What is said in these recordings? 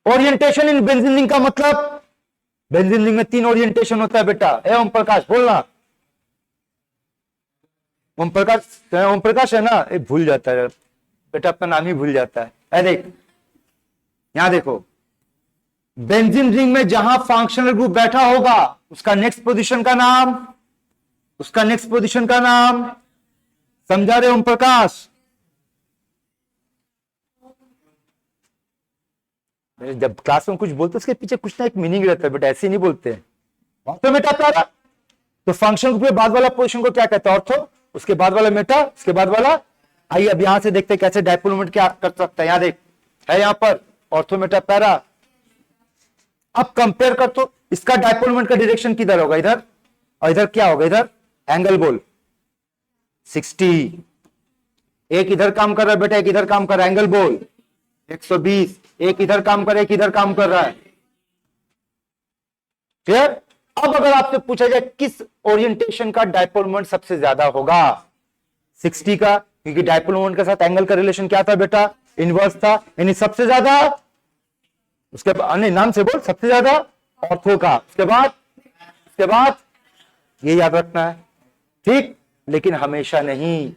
Orientation in benzene ring का मतलब, benzene ring में 3 ओरिएंटेशन होता है बेटा। ए ओम प्रकाश बोलना, ओम प्रकाश है ना, ये भूल जाता है बेटा, अपना नाम ही भूल जाता है। देख यहां देखो, बेंजीन रिंग में जहां फंक्शनल ग्रुप बैठा होगा उसका नेक्स्ट पोजीशन का नाम, उसका नेक्स्ट पोजीशन का नाम, समझा रहे ओम प्रकाश? जब क्लास में कुछ बोलते उसके पीछे कुछ ना एक मीनिंग रहता है बेटा, ऐसे नहीं बोलते हैं। ऑर्थो मेटा प्यारा, तो फंक्शन ग्रुप के बाद वाला पोजीशन को क्या कहते हैं? ऑर्थो। उसके बाद वाला मेटा, उसके बाद वाला। आइए अब यहां से देखते हैं कैसे डायपोल मोमेंट क्या कर सकता है। यहां देख, है यहां पर ऑर्थो मेटा पैरा। अब कंपेयर कर, तो इसका डायपोल मोमेंट का डायरेक्शन किधर होगा? इधर। और इधर क्या होगा? इधर एंगल बोल 60। एक इधर काम कर रहा है बेटा, एक इधर काम कर रहा है, एंगल बोल 120। एक इधर काम कर रहा है, एक इधर काम कर रहा है। क्लियर? अब अगर आपसे पूछा जाए किस ओरिएंटेशन का डायपोल मोमेंट सबसे ज्यादा होगा? 60 का, क्योंकि डायपोल मोमेंट के साथ एंगल का रिलेशन क्या था बेटा? इनवर्स था, यानी सबसे ज्यादा। उसके बाद नाम से बोल, सबसे ज्यादा ऑर्थो का। उसके बाद ये याद रखना है, ठीक? लेकिन हमेशा नहीं।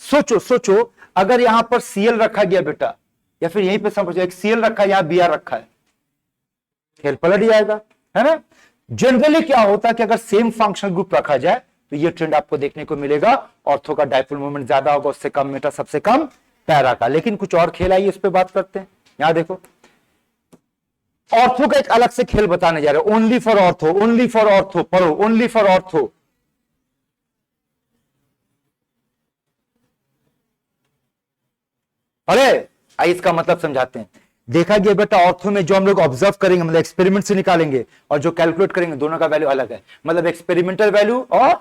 सोचो अगर यहां पर सीएल रखा गया बेटा, या फिर यहीं पे समझो एक सीएल रखा है, यहां बीआर रखा है, खेल पलट जाएगा, है ना? जनरली क्या होता है कि अगर सेम फंक्शनल ग्रुप रखा जाए तो ये ट्रेंड आपको देखने को मिलेगा, ऑर्थो का डायपोल मोमेंट ज्यादा होगा, उससे कम मेटा, सबसे कम पैरा का। लेकिन कुछ और खेल आइए, उस पर बात करते हैं। यहां देखो, ऑर्थो का एक अलग से खेल बताने जा रहे हैं, only for ortho, only for ortho. पढ़ो, ओनली फॉर ऑर्थो। अरे आइए इसका मतलब समझाते हैं। देखा गया बेटा, ऑर्थो में जो हम लोग ऑब्जर्व करेंगे, मतलब एक्सपेरिमेंट से निकालेंगे, और जो कैलकुलेट करेंगे, दोनों का वैल्यू अलग है। मतलब एक्सपेरिमेंटल वैल्यू और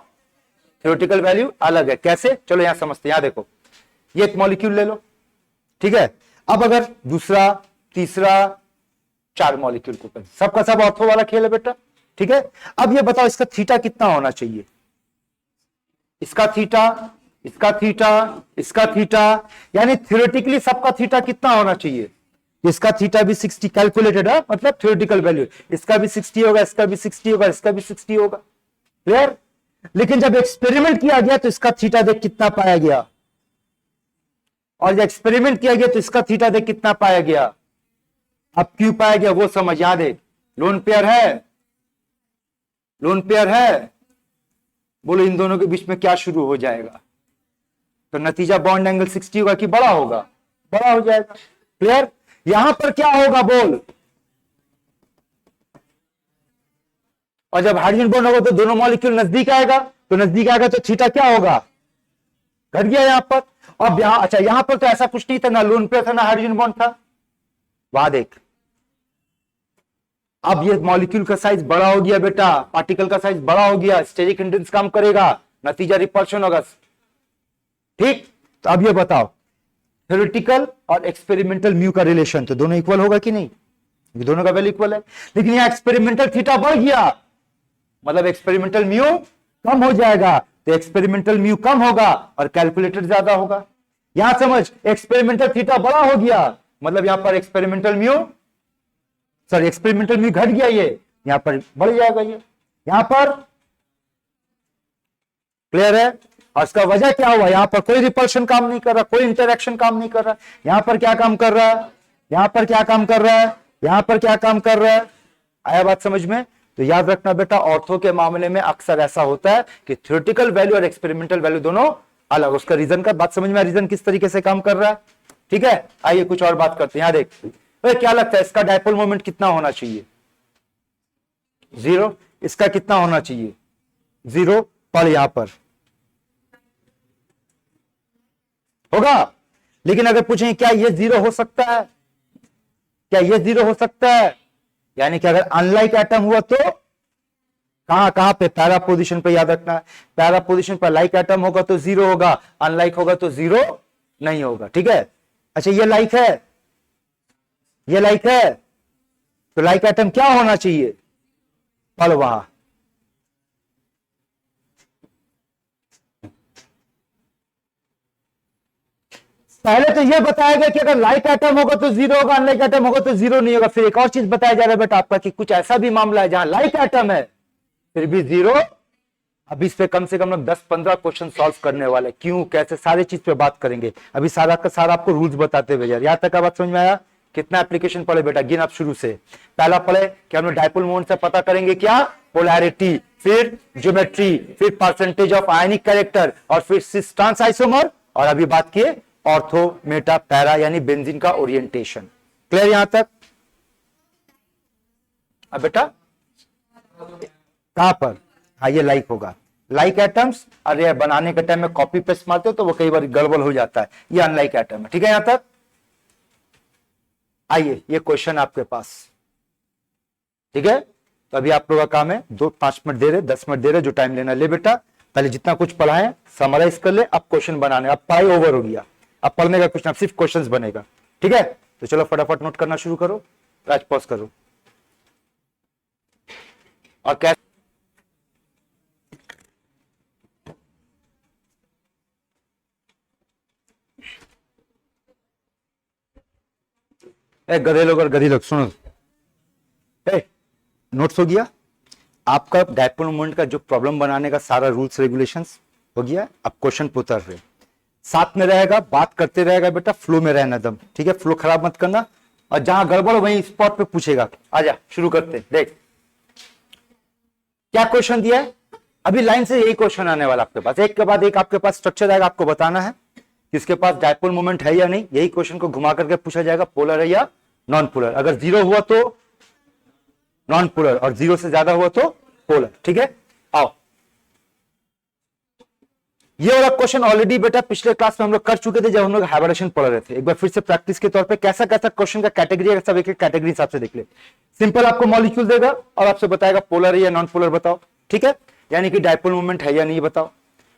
थ्योरेटिकल वैल्यू अलग है। कैसे? चलो यहां समझते हैं। यहां देखो, ये एक मॉलिक्यूल ले लो, ठीक है? अब अगर दूसरा, तीसरा, 4 मॉलिक्यूल को करें, सबका सब ऑर्थो वाला खेल है बेटा, ठीक है? अब ये बताओ इसका थीटा कितना होना चाहिए? इसका थीटा, इसका थीटा, इसका थीटा, यानी थ्योरेटिकली सबका थीटा कितना होना चाहिए? इसका थीटा भी 60 कैलकुलेटेड है, मतलब थ्योरेटिकल वैल्यू। इसका भी 60 होगा, इसका भी 60 होगा, इसका भी 60 होगा। क्लियर? लेकिन जब एक्सपेरिमेंट किया गया तो इसका थीटा देख कितना पाया गया, और जब एक्सपेरिमेंट किया गया तो इसका थीटा देख कितना पाया गया। अब क्यों पाया गया वो समझ। याद है, लोन पेयर है, लोन पेयर है, बोलो इन दोनों के बीच में क्या शुरू हो जाएगा? तो नतीजा बॉन्ड एंगल 60 होगा कि बड़ा होगा? बड़ा हो जाएगा। क्लियर? यहां पर क्या होगा बोल? और जब हाइड्रोजन बॉन्ड होगा तो दोनों मॉलिक्यूल नजदीक आएगा, तो नजदीक आएगा तो थीटा क्या होगा? घट गया यहां पर। अब यहां, अच्छा यहां पर तो ऐसा कुछ नहीं था, ना लोन पेयर था ना हाइड्रोजन बॉन्ड था। वहां देख, अब ये मॉलिक्यूल का साइज बड़ा हो गया बेटा, पार्टिकल का साइज बड़ा हो गया, स्टेरिक हिंड्रेंस काम करेगा, नतीजा रिपल्शन होगा। ठीक? तो अब ये बताओ, थ्योरेटिकल और एक्सपेरिमेंटल म्यू का रिलेशन तो दोनों इक्वल होगा कि नहीं? दोनों का वैल्यू इक्वल है। लेकिन यहां एक्सपेरिमेंटल थीटा बढ़ गया, मतलब एक्सपेरिमेंटल म्यू कम हो जाएगा। तो एक्सपेरिमेंटल म्यू कम होगा और कैलकुलेटेड ज्यादा होगा। यहां समझ, एक्सपेरिमेंटल थीटा बड़ा हो गया, मतलब यहां पर experimental mu, sorry experimental mu घट गया, ये यहां पर बढ़ जाएगा ये यहां पर। क्लियर है? और इसका वजह क्या हुआ? यहां पर कोई रिपल्शन काम नहीं कर रहा, कोई इंटरेक्शन काम नहीं कर रहा। यहां पर क्या काम कर रहा है? यहां पर क्या काम कर रहा है? यहां पर क्या काम कर रहा है? आया बात समझ में? तो याद रखना बेटा, ऑर्थो के मामले में अक्सर ऐसा होता है कि थ्योरेटिकल वैल्यू और एक्सपेरिमेंटल वैल्यू दोनों अलग। उसका रीजन का बात समझ में, रीजन किस तरीके से काम कर रहा है। ठीक है, आइए कुछ और बात करते हैं। यहां देख, तो क्या लगता है इसका डायपोल मोमेंट कितना होना चाहिए? 0। इसका कितना होना चाहिए? 0। पर यहां पर होगा। लेकिन अगर पूछें क्या ये 0 हो सकता है? क्या ये 0 हो सकता है? यानी कि अगर अनलाइक एटम हुआ तो कहां कहां पे? पैरा पोजीशन पे। याद रखना, पैरा पोजीशन पर लाइक एटम होगा तो 0 होगा, अनलाइक होगा तो 0 नहीं होगा। ठीक है? अच्छा ये लाइक है, ये लाइक है, तो लाइक एटम क्या होना चाहिए? पढ़ वहां, पहले तो ये बताया गया कि अगर लाइक एटम होगा तो जीरो होगा, अनलाइक एटम होगा तो जीरो नहीं होगा। फिर एक और चीज बताया जा रहा है बेटा आपका कि कुछ ऐसा भी मामला है जहां लाइक एटम है फिर भी जीरो। अभी इस पे कम से कम लोग 10-15 क्वेश्चन सॉल्व करने वाले, क्यों कैसे सारी चीज पे बात करेंगे। अभी सारा का सारा आपको रूल्स बताते हुए यार, यहां तक का बात समझ में आया? कितना एप्लीकेशन पढ़े बेटा, गिन आप शुरू से। पहला पढ़े कि हम लोग डाइपोल मोमेंट से पता करेंगे क्या, पोलैरिटी, फिर ज्योमेट्री, फिर परसेंटेज ऑफ आयनिक कैरेक्टर, और फिर सिस ट्रांस आइसोमर, और अभी बात किए ऑर्थो मेटा पैरा यानी बेंजीन का ओरिएंटेशन। क्लियर यहां तक? अब बेटा कहां पर, हाँ ये लाइक होगा, लाइक एटम्स, अरे बनाने के टाइम में कॉपी पेस्ट मारते हो तो वो कई बार गड़बड़ हो जाता है, ये अनलाइक एटम है। ठीक है यहां तक? आइए ये क्वेश्चन आपके पास, ठीक है। तो अभी आप लोगों का काम है 5 मिनट दे रहे, 10 मिनट दे रहे, जो टाइम लेना ले बेटा। पहले जितना कुछ पढ़ा है समराइज कर ले, अब क्वेश्चन बनाने, अब पढ़ाई ओवर हो गया, अब पढ़ने का कुछ ना, सिर्फ क्वेश्चंस बनेगा। ठीक है, तो चलो फटाफट नोट करना शुरू करो, राज पॉज करो। और क्या गधे लोग और गधी लोग सुनो, नोट्स हो गया आपका? डाइपोल मोमेंट का जो प्रॉब्लम बनाने का सारा रूल्स रेगुलेशंस हो गया। अब क्वेश्चन पे उतर रहे, साथ में रहेगा, बात करते रहेगा बेटा, फ्लो में रहना दम, ठीक है, फ्लो खराब मत करना, और जहां गड़बड़ वहीं स्पॉट पे पूछेगा। आजा शुरू करते, देख क्या क्वेश्चन दिया है। अभी लाइन से यही क्वेश्चन आने वाला आपके पास, एक के बाद एक आपके पास स्ट्रक्चर आएगा, आपको बताना है किसके पास डाइपोल मोमेंट है या नहीं। यही क्वेश्चन को घुमा करके पूछा जाएगा, पोलर है या नॉन पोलर। अगर जीरो हुआ तो नॉन पोलर, और जीरो से ज्यादा हुआ तो पोलर। ठीक है, आओ ये वाला क्वेश्चन ऑलरेडी बेटा पिछले क्लास में हम लोग कर चुके थे, जब हम लोग हाइब्रिडेशन पढ़ रहे थे। एक बार फिर से प्रैक्टिस के तौर पे कैसा कैसा क्वेश्चन का कैटेगरी है, सब एक एक कैटेगरी हिसाब से देख ले। सिंपल आपको मॉलिक्यूल देगा और आपसे बताएगा पोलर है या नॉन पोलर बताओ। ठीक है, यानी कि डाइपोल मोमेंट है या नहीं बताओ।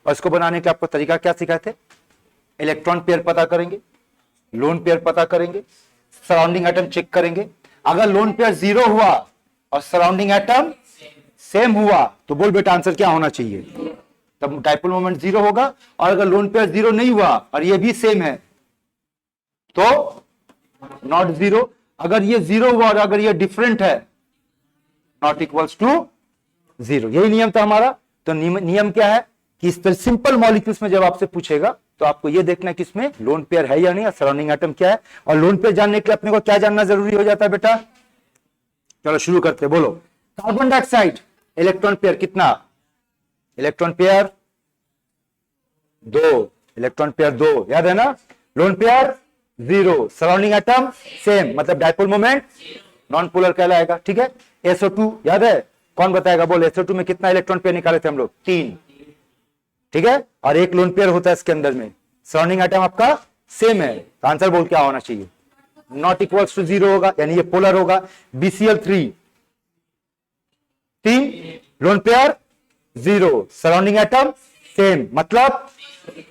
और इसको बनाने का आपको तरीका क्या सिखाए थे, इलेक्ट्रॉन पेयर पता करेंगे, लोन पेयर पता करेंगे, सराउंडिंग एटम चेक करेंगे। अगर लोन पेयर जीरो हुआ और सराउंडिंग एटम सेम हुआ तो बोल बेटा आंसर क्या होना चाहिए, तब डाइपोल मोमेंट जीरो होगा। और अगर लोन पेयर जीरो नहीं हुआ और ये भी सेम है तो नॉट जीरो। अगर ये जीरो हुआ और अगर ये डिफरेंट है नॉट इक्वल्स टू जीरो। यही नियम था हमारा। तो नियम क्या है कि इस तरह सिंपल मॉलिक्यूल्स में जब आपसे पूछेगा तो आपको ये देखना है कि इसमें लोन पेयर है या नहीं, और सराउंडिंग एटम क्या है। और लोन पेयर जानने के लिए अपने को क्या जानना जरूरी हो जाता है बेटा, चलो शुरू करते, बोलो। कार्बन डाइऑक्साइड इलेक्ट्रॉन पेयर कितना, इलेक्ट्रॉन पेयर 2, इलेक्ट्रॉन पेयर 2, याद है ना। Lone pair 0, surrounding atom same, मतलब डाइपोल मोमेंट नॉन पोलर कहलाएगा। ठीक है, SO2 याद है, कौन बताएगा, बोल। SO2 में कितना इलेक्ट्रॉन पेयर निकाले थे हम लोग, 3। ठीक है, और एक लोन पेयर होता है इसके अंदर में, सराउंडिंग एटम आपका सेम है, तो आंसर बोल क्या होना चाहिए, नॉट इक्वल्स टू 0 होगा, यानी ये पोलर होगा। BCl3 3, lone pair 0, surrounding atom same, मतलब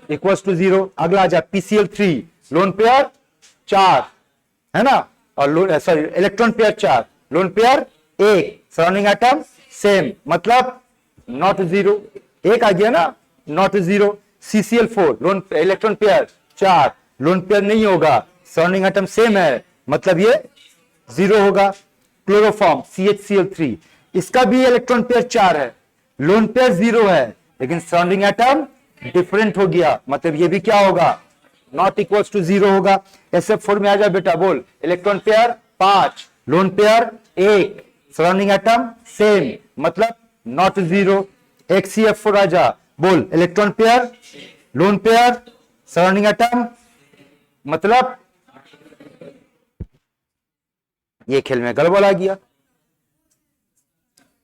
इक्वल्स टू 0। अगला आ जा PCl3, लोन पेयर 4 है ना, और sorry electron pair 4, lone pair 1, surrounding atom same, मतलब नॉट 0। एक आ गया ना, not 0। CCl4, loan electron pair 4, lone pair नहीं होगा, सराउंडिंग एटम सेम है, मतलब ये 0 होगा। क्लोरोफॉर्म CHCl3, इसका भी इलेक्ट्रॉन पेयर 4 है, लोन पेयर 0 है, लेकिन सराउंडिंग एटम डिफरेंट हो गया, मतलब ये भी क्या होगा, नॉट इक्वल्स टू 0 होगा। SF4 में आ जा बेटा, बोल। Electron pair 5, lone pair 1, surrounding atom same, मतलब नॉट 0। HCF4 आ जा, बोल। Electron pair, lone pair, surrounding atom, मतलब ये खेल में गड़बड़ आ गया।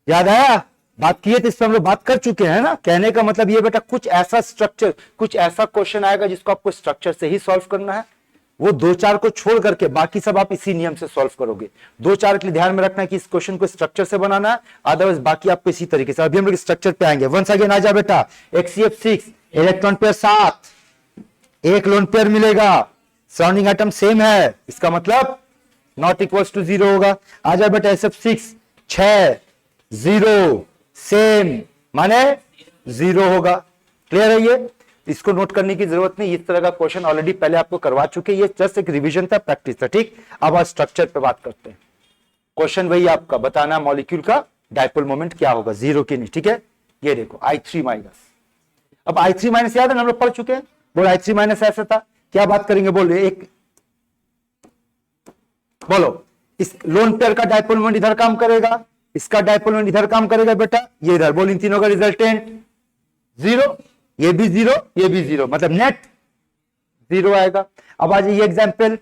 याद आया, बात किए थे, इस पर हम लोग बात कर चुके हैं ना। कहने का मतलब ये बेटा, कुछ ऐसा स्ट्रक्चर, कुछ ऐसा क्वेश्चन आएगा जिसको आपको स्ट्रक्चर से ही सॉल्व करना है। वो 2-4 को छोड़ करके बाकी सब आप इसी नियम से सॉल्व करोगे। 2-4 के लिए ध्यान में रखना है कि इस क्वेश्चन को स्ट्रक्चर से बनाना है, अदरवाइज बाकी आपको इसी तरीके से। अभी हम लोग स्ट्रक्चर पे आएंगे। वंस अगेन आ जा बेटा, HCF6, इलेक्ट्रॉन पेयर 7, एक लोन पेयर मिलेगा, सराउंडिंग एटम सेम है, इसका मतलब नॉट इक्वल्स टू 0 होगा। आ जा बेटा SF6, 6, 0 सेम, माने 0 होगा। क्लियर है ये। इसको नोट करने की जरूरत नहीं, इस तरह का क्वेश्चन ऑलरेडी पहले आपको करवा चुके, ये जस्ट एक रिवीजन था, प्रैक्टिस था। ठीक, अब आज स्ट्रक्चर पे बात करते हैं। क्वेश्चन वही आपका बताना मॉलिक्यूल का डायपोल मोमेंट क्या होगा, जीरो की नहीं। ठीक है, ये देखो I3 माइनस। अब I3 माइनस याद है हम लोग पढ़ चुके हैं। बोल I3 माइनस ऐसा था, क्या बात करेंगे, बोल एक बोलो, इस लोन पेयर का डायपोल मोमेंट इधर काम करेगा, इसका डायपोल मोमेंट इधर काम करेगा बेटा, ये इधर। बोल इन तीनों का रिजल्टेंट जीरो, ये भी जीरो, ये भी जीरो, मतलब नेट जीरो आएगा। अब आज ये एग्जांपल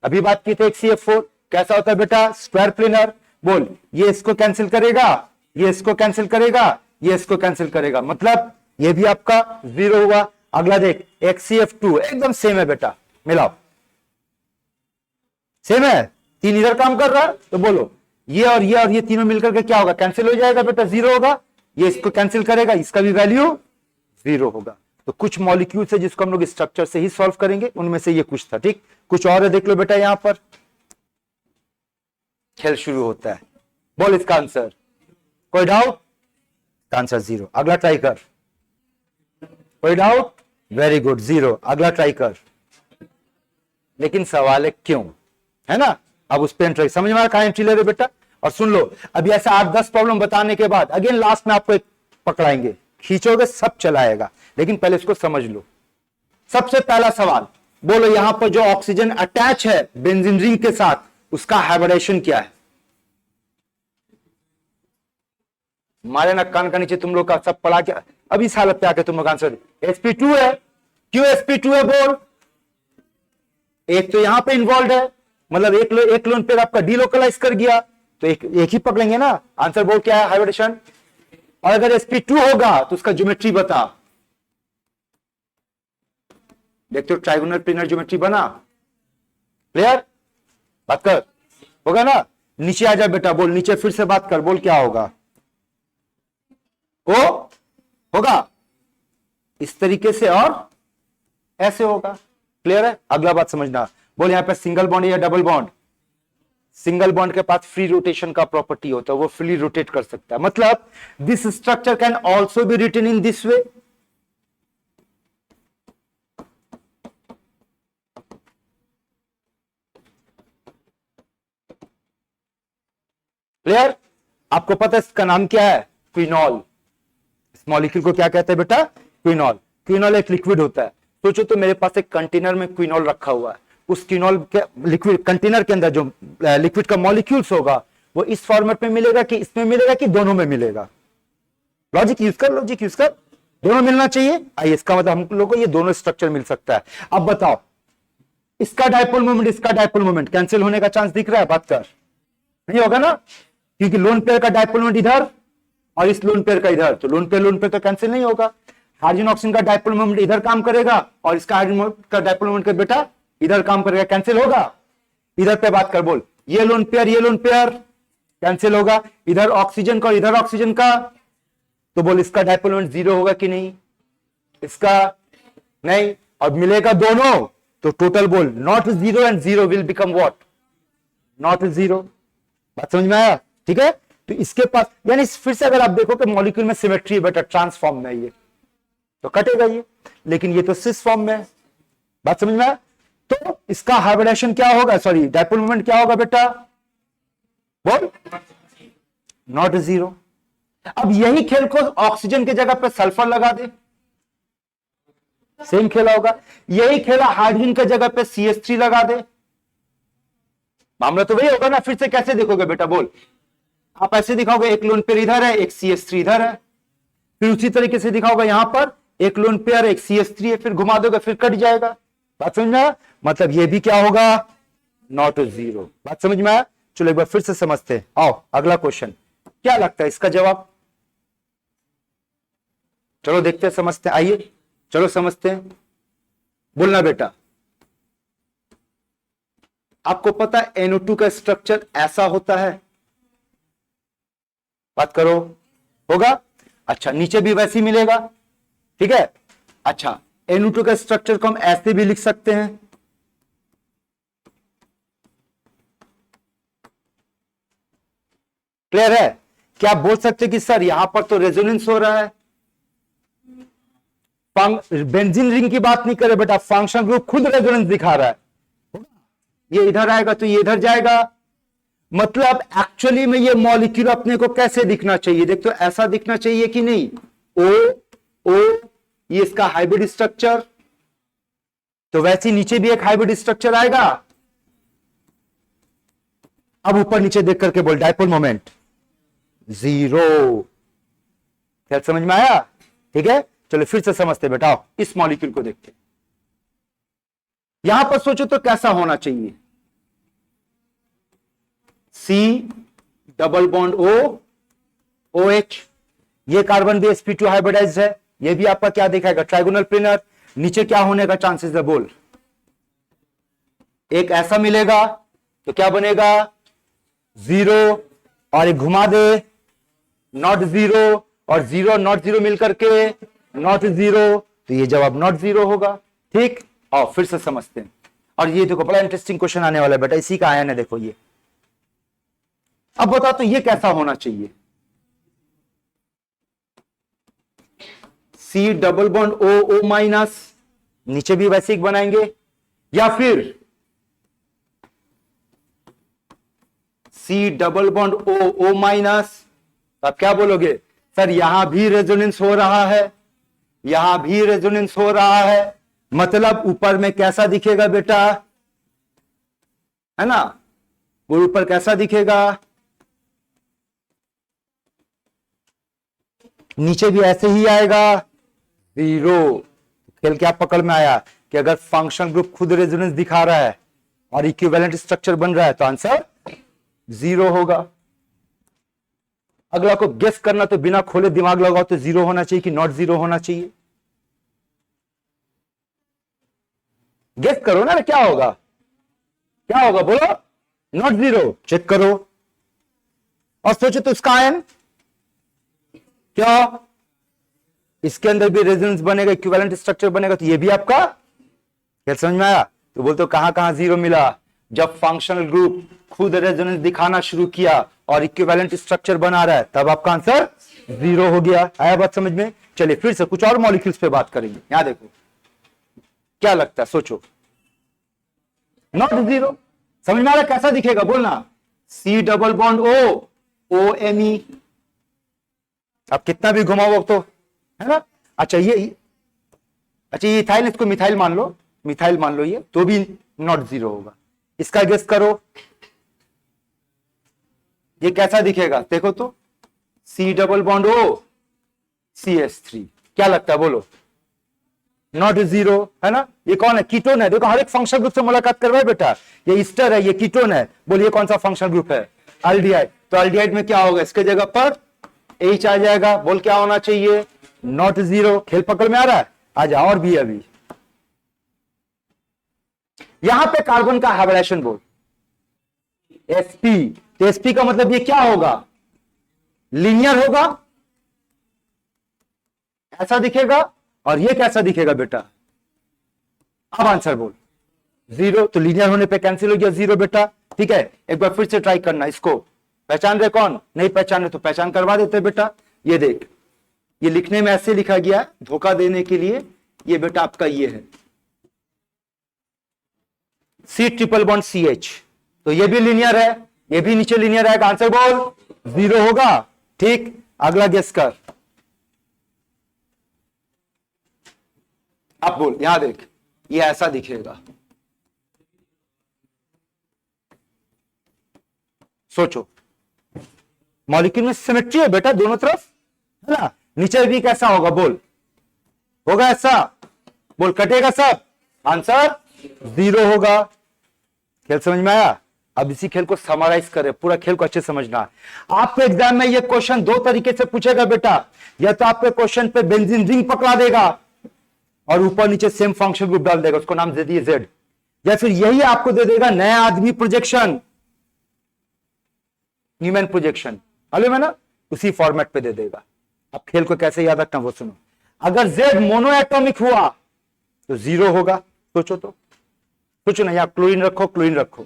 अभी बात की थी, CF4 कैसा होता है बेटा, स्क्वायर प्लेनर। बोल ये इसको कैंसिल करेगा, ये इसको कैंसिल करेगा, ये इसको कैंसिल करेगा, मतलब ये भी आपका जीरो हुआ। अगला देख XCF2 एकदम सेम है बेटा, मिलाओ, सेम है, तीन इधर काम कर रहा है, तो बोलो ये और ये और ये तीनों मिलकर के क्या होगा, कैंसिल हो जाएगा बेटा, जीरो होगा। ये इसको कैंसिल करेगा, इसका भी वैल्यू जीरो होगा। तो कुछ मॉलिक्यूल्स है जिसको हम लोग स्ट्रक्चर से ही सॉल्व करेंगे, उनमें से ये कुछ था। ठीक, कुछ और है, देख लो बेटा, यहां पर खेल शुरू होता है। बोल इसका आंसर, कोई डाउट, आंसर जीरो। अगला ट्राई कर, कोई डाउट, वेरी गुड, जीरो। अगला ट्राई कर, लेकिन सवाल है क्यों, है ना। अब उस पर एंट्री समझ में आया, कहां एंट्री ले रहे बेटा। और सुन लो, अभी ऐसे 8-10 प्रॉब्लम बताने के बाद अगेन लास्ट में आपको एक पकड़ाएंगे, खींचोगे सब चलाएगा, लेकिन पहले इसको समझ लो। सबसे पहला सवाल, बोलो यहां पर जो ऑक्सीजन अटैच है बेंजीन रिंग के साथ, उसका हाइब्रिडेशन क्या है। मारे ना कान का नीचे, तुम लोग का सब पढ़ा क्या, अब इस हालत पे आके तुम लोग आंसर, sp2 है। क्यों sp2 है बोल, एक तो यहां पे इन्वॉल्व है, मतलब एक लोन पेयर आपका डीलोकलाइज कर गया, तो एक ही पकड़ेंगे ना। आंसर बोल क्या है, हाइब्रिडेशन। और अगर sp2 होगा तो उसका ज्योमेट्री बता। देखते हो ट्राइगोनल प्लेनर ज्योमेट्री बना, क्लियर, बात कर, होगा ना। नीचे आ जा बेटा, बोल नीचे फिर से बात कर, बोल क्या होगा, ओ होगा इस तरीके से और ऐसे होगा, क्लियर है। अगला बात समझना, बोल यहां पे सिंगल बॉन्ड या डबल बॉन्ड, सिंगल बॉन्ड के पास फ्री रोटेशन का प्रॉपर्टी होता है, वो फ्री रोटेट कर सकता है, मतलब this structure can also be written in this way. Clear, आपको पता है इसका नाम क्या है, क्विनॉल। इस मॉलिक्यूल को क्या कहते हैं बेटा, क्विनॉल। क्विनॉल एक लिक्विड होता है। सोचो तो मेरे पास एक कंटेनर में क्विनॉल रखा हुआ है, उस क्विनॉल के लिक्विड कंटेनर के अंदर जो लिक्विड का मॉलिक्यूल्स होगा वो इस फॉर्मेट में मिलेगा कि इसमें मिलेगा कि दोनों में मिलेगा। लॉजिक यूज कर, लॉजिक यूज कर, दोनों मिलना चाहिए। आइए, इसका मतलब हम लोगों को ये दोनों स्ट्रक्चर मिल सकता है। अब बताओ इसका डायपोल मोमेंट, इसका डायपोल मोमेंट कैंसिल होने का चांस दिख रहा है, बात कर, नहीं होगा ना, क्योंकि लोन पेयर का डायपोल मोमेंट इधर और इस लोन पेयर का इधर, तो लोन पेयर तो कैंसिल नहीं होगा। हाइड्रोजन ऑक्सीजन का डायपोल मोमेंट इधर काम करेगा और इसका हाइड्रोजन का डायपोल मोमेंट का बेटा इधर काम करेगा, कैंसिल होगा। इधर पे बात कर, बोल ये लोन पेयर कैंसिल होगा, इधर ऑक्सीजन का और इधर ऑक्सीजन का, तो बोल इसका डायपोल मोमेंट जीरो होगा कि नहीं, इसका नहीं, अब मिलेगा दोनों, तो टोटल बोल not zero and zero will become what, not zero. बात समझ में आया, ठीक है। तो इसके पास यानी फिर से अगर आप देखो कि मॉलिक्यूल में सिमेट्री है बेटा, ट्रांसफॉर्म में ये तो कटेगा ये, लेकिन ये तो सिस फॉर्म में है। बात समझ में आया, तो इसका हाइब्रिडेशन क्या होगा, सॉरी डायपोल मोमेंट क्या होगा बेटा, बोल नॉट जीरो। अब यही खेल को ऑक्सीजन की जगह पे सल्फर लगा दे, सेम खेला होगा। यही खेला हाइड्रोजन की जगह पे CH3 लगा दे, मामला तो वही होगा ना। फिर से कैसे देखोगे बेटा, बोल आप ऐसे दिखाओगे, एक लोन पेयर इधर है, एक CH3 इधर है, फिर उसी तरीके से दिखाओगे यहां पर एक लोन पेयर एक CH3 है, फिर घुमा दोगे फिर कट जाएगा। बात समझ में आया, मतलब ये भी क्या होगा, नॉट जीरो। बात समझ में आया, चलो एक बार फिर से समझते हैं। आओ अगला क्वेश्चन, क्या लगता है इसका जवाब, चलो देखते हैं, समझते हैं, आइए चलो समझते हैं। बोलना बेटा, आपको पता है NO2 का स्ट्रक्चर ऐसा होता है, बात करो, होगा। अच्छा नीचे भी वैसे ही मिलेगा, ठीक है। अच्छा NO2 का स्ट्रक्चर को हम ऐसे भी लिख सकते हैं, क्लियर है। क्या आप बोल सकते कि सर यहां पर तो रेजोनेंस हो रहा है, बेंजीन रिंग की बात नहीं करे बेटा, फंक्शन ग्रुप खुद रेजोनेंस दिखा रहा है। ये इधर आएगा तो ये इधर जाएगा, मतलब एक्चुअली में ये मॉलिक्यूल अपने को कैसे दिखना चाहिए, देख तो ऐसा दिखना चाहिए कि नहीं, ओ ओ ये इसका हाइब्रिड स्ट्रक्चर, तो वैसे नीचे भी एक हाइब्रिड स्ट्रक्चर आएगा। अब ऊपर नीचे देख करके बोल, डायपोल मोमेंट 0। क्या समझ में आया? ठीक है, चलो फिर से समझते बेटा, इस मॉलिक्यूल को देखते। यहां पर सोचो तो कैसा होना चाहिए, C double bond O OH, ये कार्बन भी sp2 हाइब्रिडाइज्ड है, ये भी आपका क्या दिखाएगा, ट्राइगोनल प्लेनर। नीचे क्या होने का चांसेस है बोल, एक ऐसा मिलेगा तो क्या बनेगा 0, और एक घुमा दे नॉट 0, और 0 नॉट 0 मिलकर के नॉट 0, तो ये जवाब नॉट 0 होगा। ठीक, और फिर से समझते हैं। और ये देखो बड़ा इंटरेस्टिंग क्वेश्चन आने वाला है बेटा, इसी का आयन है, देखो ये। अब बताओ तो ये कैसा होना चाहिए, C double bond O minus, नीचे भी वैसे ही बनाएंगे, या फिर C double bond O minus. आप क्या बोलोगे, सर यहां भी रेजोनेंस हो रहा है, यहां भी रेजोनेंस हो रहा है, मतलब ऊपर में कैसा दिखेगा बेटा, है ना, वो ऊपर कैसा दिखेगा, नीचे भी ऐसे ही आएगा 0। खेल क्या पकड़ में आया कि अगर फंक्शन ग्रुप खुद रेजोनेंस दिखा रहा है और इक्विवेलेंट स्ट्रक्चर बन रहा है तो आंसर 0 होगा। अगला को गेस करना तो बिना खोले दिमाग लगाओ तो 0 होना चाहिए कि नॉट 0 होना चाहिए, गेस करो ना, क्या होगा, क्या होगा बोलो, नॉट 0। चेक करो और सोचो तो इसका आयन क्या, इसके अंदर भी रेजोनेंस बनेगा, इक्विवेलेंट स्ट्रक्चर बनेगा, तो ये भी आपका क्या समझ में आया। तो बोलते हो कहां कहां 0 मिला, जब फंक्शनल ग्रुप खुद रेजोनेंस दिखाना शुरू किया और इक्विवेलेंट स्ट्रक्चर बना रहा है, तब आपका आंसर 0 हो गया। आया बात समझ में? चलिए फिर से कुछ और मॉलिक्यूल्स पे बात करेंगे। यहां देखो क्या लगता है, सोचो, नॉट 0 समझ में आ रहा है, कैसा दिखेगा बोलना, C double bond O OMe, अब कितना भी घुमाओ तो, है ना। अच्छा ये इथाइल, इसको मिथाइल मान लो, मिथाइल मान लो, ये तो भी नॉट 0 होगा। इसका गेस करो ये कैसा दिखेगा, देखो तो C double bond O CH3, क्या लगता है बोलो, नॉट 0, है ना। ये कौन है, कीटोन है, देखो हर एक फंक्शन ग्रुप से मुलाकात करवाए बेटा, ये ईस्टर है, ये कीटोन है, बोलिए कौन सा फंक्शन ग्रुप है, एल्डिहाइड। तो एल्डिहाइड में क्या होगा, इसके जगह पर H आ जाएगा, बोल क्या होना चाहिए, नॉट 0। खेल पकड़ में आ रहा है, आ जाओ। और भी अभी यहां पे कार्बन का हाइब्रिडेशन बोल sp, तो sp का मतलब ये क्या होगा, लीनियर होगा, ऐसा दिखेगा, और ये कैसा दिखेगा बेटा, अब आंसर बोल 0। तो लीनियर होने पे कैंसिल हो गया 0 बेटा। ठीक है, एक बार फिर से ट्राई करना, इसको पहचान रहे, कौन नहीं पहचान रहे तो पहचान करवा देते बेटा। ये देख, ये लिखने में ऐसे लिखा गया है धोखा देने के लिए, ये बेटा आपका ये है C ट्रिपल बॉन्ड CH, तो ये भी लीनियर है, ये भी नीचे लीनियर है, आंसर बोल 0 होगा। ठीक, अगला गेस कर, अब बोल, यहां देख, ये ऐसा दिखेगा, सोचो, मॉलिक्यूल में सिमेट्री है बेटा दोनों तरफ, है ना। नीचे भी कैसा होगा बोल, होगा ऐसा, बोल कटेगा सब, आंसर 0 होगा। खेल समझ में आया। अब इसी खेल को समराइज करें, पूरा खेल को अच्छे समझना। आपके एग्जाम में ये क्वेश्चन दो तरीके से पूछेगा बेटा, या तो आपके क्वेश्चन पे बेंजीन रिंग पकड़ा देगा और ऊपर नीचे सेम फंक्शन ग्रुप डाल देगा, उसको नाम दे दिए Z, या फिर यही आपको दे देगा नया आदमी प्रोजेक्शन, न्यूमैन प्रोजेक्शन, मालूम है ना, उसी फॉर्मेट पे दे देगा। अब खेल को कैसे याद रखना वो सुनो, अगर Z मोनो एटॉमिक हुआ तो 0 होगा, सोचो तो, सोचो ना, या क्लोरीन रखो, क्लोरीन रखो,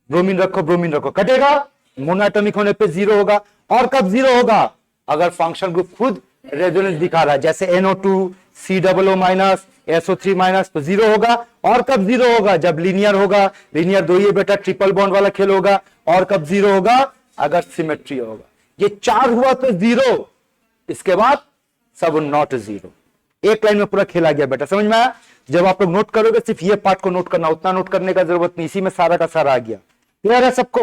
ब्रोमीन रखो, ब्रोमीन रखो, कटेगा, मोनो एटॉमिक होने पे 0 होगा। और कब 0 होगा, अगर फंक्शन ग्रुप खुद रेजोनेंस दिखा रहा है, जैसे NO2 COO minus SO3 minus, तो जीरो होगा। और कब जीरो होगा? जब लीनियर होगा। लीनियर दो ही बेटा, ट्रिपल बॉन्ड वाला खेल होगा। और कब जीरो होगा? अगर सिमेट्री होगा। ये 4 हुआ तो जीरो, इसके बाद सब नॉट जीरो। एक लाइन में पूरा खेला गया बेटा, समझ में आया? जब आप लोग नोट करोगे सिर्फ ये पार्ट को नोट करना, उतना नोट करने का जरूरत नहीं, इसी में सारा का सारा आ गया। क्लियर है सबको?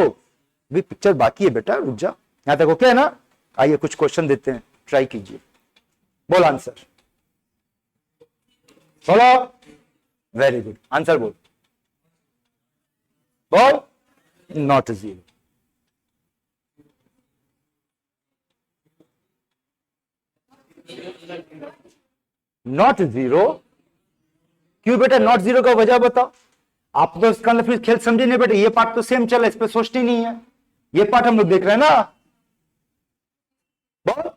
भी पिक्चर बाकी है बेटा, रुक जा, यहां तक ओके है ना? आइए कुछ क्वेश्चन देते हैं, ट्राई कीजिए, बोल आंसर, बोलो। वेरी गुड, आंसर बोल, बोल। Not zero. नॉट जीरो क्यों बेटा? नॉट जीरो का वजह बताओ। आप तो इसका फिर खेल समझे नहीं बेटा, ये पार्ट तो सेम चला, इस पर सोचनी नहीं है। ये पार्ट हम लोग देख रहे हैं ना। बोल।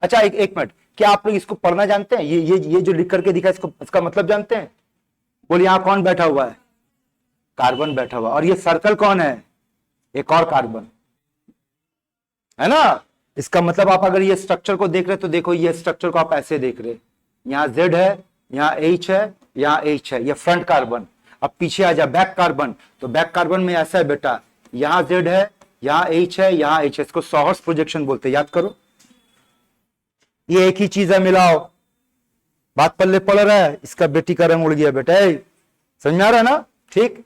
अच्छा एक मिनट, क्या आप लोग इसको पढ़ना जानते हैं? ये जो लिख करके दिखा, इसका मतलब जानते हैं? बोल, यहां कौन बैठा हुआ है? कार्बन बैठा हुआ। और ये सर्कल कौन है? एक और कार्बन है ना। इसका मतलब आप अगर ये स्ट्रक्चर को देख रहे तो देखो, ये स्ट्रक्चर को आप ऐसे देख रहे, यहां Z है, यहां H है, यहां H है, ये फ्रंट कार्बन। अब पीछे आ जा, बैक कार्बन, तो बैक कार्बन में ऐसा है बेटा, यहां Z है, यहां H है, यहां H है। इसको सॉहर्स प्रोजेक्शन बोलते हैं, याद करो। ये एक ही चीज है, मिलाओ। बात पल्ले पड़ रहा है, इसका बेटी का रंग उड़ गया बेटा, समझ में आ रहा है ना? ठीक,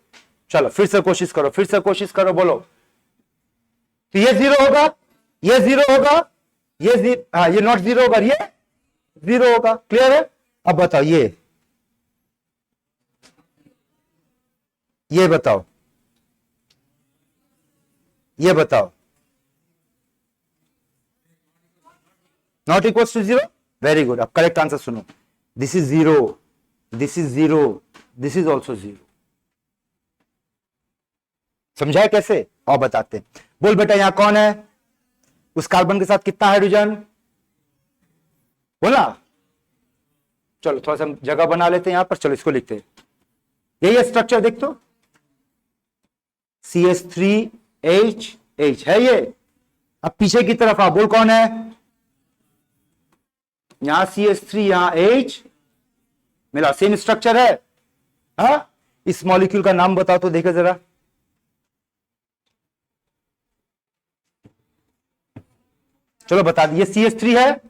चलो फिर से कोशिश करो, फिर से कोशिश करो, बोलो। तो ये जीरो होगा, ये जीरो होगा, ये नॉट जीरो होगा, ये जीरो होगा। क्लियर है? अब बताओ, ये बताओ, ये बताओ, not equal to zero. Very good, अब करेक्ट आंसर सुनो। This is zero, this is zero, this is also zero. समझाए कैसे? और बताते हैं। बोल बेटा, यहां कौन है? उस कार्बन के साथ कितना हाइड्रोजन? बोला। चलो थोड़ा सा जगह बना लेते हैं यहां पर, चलो इसको लिखते हैं। यही स्ट्रक्चर देख तो, CH3H है ये। अब पीछे की तरफ आ, बोल कौन है? यहां CH3, यहां H मिला, सेम स्ट्रक्चर है। हा? इस मॉलिक्यूल का नाम बताओ तो देखे जरा। चलो बता दिए, CH3 है।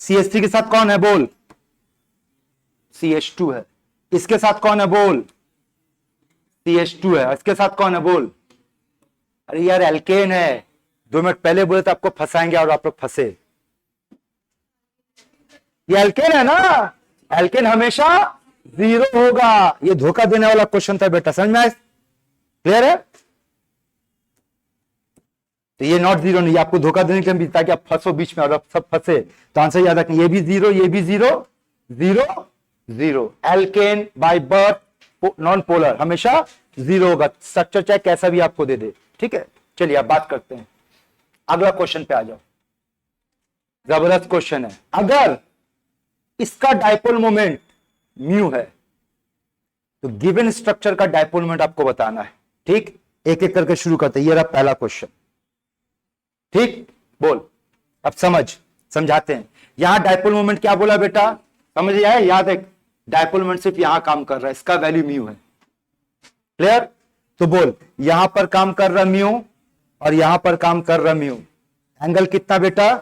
CH3 के साथ कौन है? बोल। CH2 है। इसके साथ कौन है? बोल। CH2 है। इसके साथ कौन है? बोल। अरे यार एल्केन है, 2 मिनट पहले बोले तो आपको फंसाएंगे और आप लोग फंसे। ये एल्केन है ना, एल्केन हमेशा जीरो होगा। ये धोखा देने वाला क्वेश्चन था बेटा, समझ में आया? क्लियर है? तो ये नॉट जीरो नहीं, आपको धोखा देने के लिए, ताकि आप फंसो बीच में और आप सब फंसे। तो आंसर याद रखना, ये भी जीरो, ये भी zero, zero zero. Alkane by birth non polar हमेशा जीरो होगा, स्ट्रक्चर चाहे कैसा भी आपको दे दे। ठीक है, चलिए अब बात करते हैं, अगला क्वेश्चन पे आ जाओ। जबरदस्त क्वेश्चन है। अगर इसका डायपोल मोमेंट म्यू है तो गिवन स्ट्रक्चर का डायपोल मोमेंट आपको बताना है। ठीक, एक एक करके शुरू करते हैं। ये रहा पहला क्वेश्चन। ठीक, बोल। अब समझाते हैं। यहां डायपोल मोमेंट क्या बोला बेटा, समझ आया? याद है, डायपोल मोमेंट सिर्फ यहां काम कर रहा है, इसका वैल्यू म्यू है। क्लियर? तो बोल, यहां पर काम कर रहा म्यू और यहां पर काम कर रहा म्यू। एंगल कितना बेटा?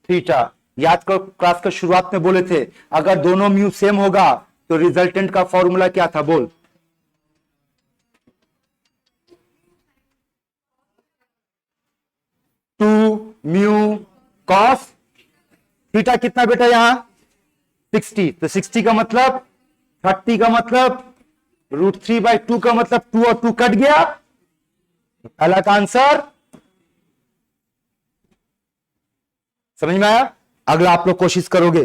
थीटा। याद करो, क्लास के शुरुआत में बोले थे, अगर दोनों म्यू सेम होगा तो रिजल्टेंट का फॉर्मूला क्या था? बोल। Two mu cos theta. कितना बेटा? यहां 60, तो 60 का मतलब 30 का मतलब √3/2 का मतलब 2 और 2 कट गया। पहला का आंसर समझ में आया? अगला आप लोग कोशिश करोगे।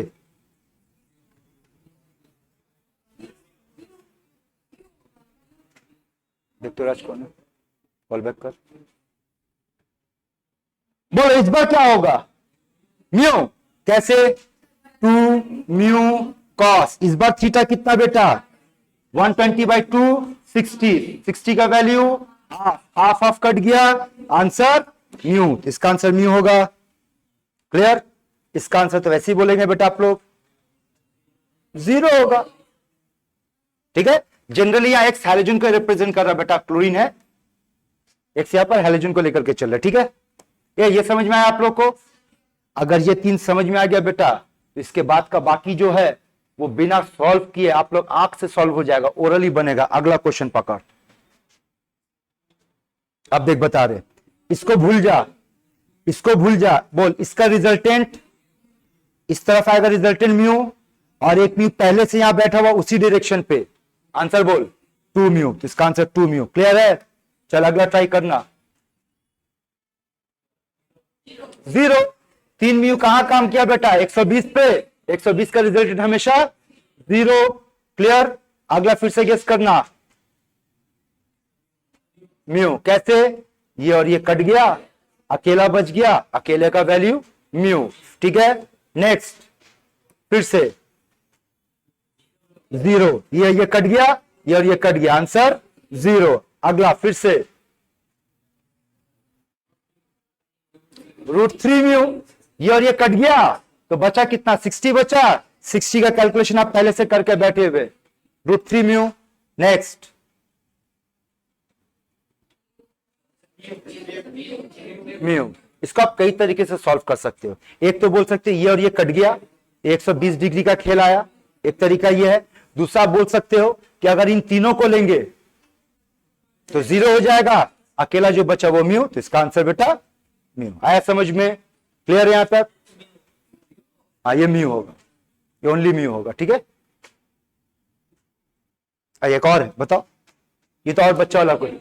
देखते राज कौन है, कॉल बैक कर। बोलो इस बार क्या होगा? म्यू। कैसे? 2 म्यू कॉस। इस बार थीटा कितना बेटा? 120/2 60। 60 का वैल्यू हाफ हाफ कट गया, आंसर म्यू। इसका आंसर म्यू होगा। क्लियर? इसका आंसर तो वैसे ही बोलेंगे बेटा आप लोग, 0 होगा। ठीक है, जनरली यहां एक्स हैलोजन को रिप्रेजेंट कर रहा है बेटा, क्लोरीन है, एक्स यहां पर हैलोजन को लेकर के चल रहा है। ठीक है, ये समझ में आया आप लोग को? अगर ये 3 समझ में आ गया बेटा, तो इसके बाद का बाकी जो है वो बिना सॉल्व किए आप लोग आंख से सॉल्व हो जाएगा, ओरली बनेगा। अगला क्वेश्चन पकड़, अब देख बता रहे, इसको भूल जा, इसको भूल जा, बोल इसका रिजल्टेंट इस तरफ आएगा, रिजल्टेंट म्यू, और एक म्यू पहले से यहां बैठा हुआ उसी डायरेक्शन पे, आंसर बोल 2 म्यू, तो इसका आंसर 2 म्यू। क्लियर है? चल अगला ट्राई करना। 0, 3 म्यू कहां काम किया बेटा? 120 पे, 120 का रिजल्टेंट हमेशा 0। क्लियर? अगला फिर से गेस करना, म्यू कैसे? ये और ये कट गया, अकेला बच गया, अकेले का वैल्यू म्यू। ठीक है, नेक्स्ट फिर से 0, ये कट गया, ये और ये कट गया, आंसर 0। अगला फिर से √3 म्यू, ये और ये कट गया, तो बचा कितना? 60 बचा। 60 का कैलकुलेशन आप पहले से करके बैठे हुए, √3 म्यू। नेक्स्ट म्यू, इसको आप कई तरीके से सॉल्व कर सकते हो। एक तो बोल सकते हो ये और ये कट गया, 120 डिग्री का खेल आया, एक तरीका ये है। दूसरा आप बोल सकते हो कि अगर इन तीनों को लेंगे तो 0 हो जाएगा, अकेला जो बचा वो म्यू, तो इसका आंसर बेटा म्यू। आया समझ में? क्लियर है यहां तक? हाँ, ये म्यू होगा, ये ओनली म्यू होगा। ठीक है, एक और है, बताओ, ये तो और बच्चा वाला कोई,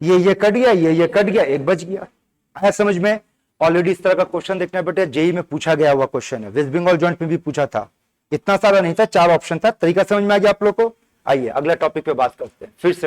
ये कट गया, ये कट गया, एक बच गया। आया समझ में? ऑलरेडी इस तरह का क्वेश्चन देखना बेटा, जेई में पूछा गया हुआ क्वेश्चन है, वेस्ट बंगाल जॉइंट में भी पूछा था। इतना सारा नहीं था, 4 ऑप्शन था। तरीका समझ में आ गया आप लोग को? आइए अगला टॉपिक पे बात करते हैं फिर से।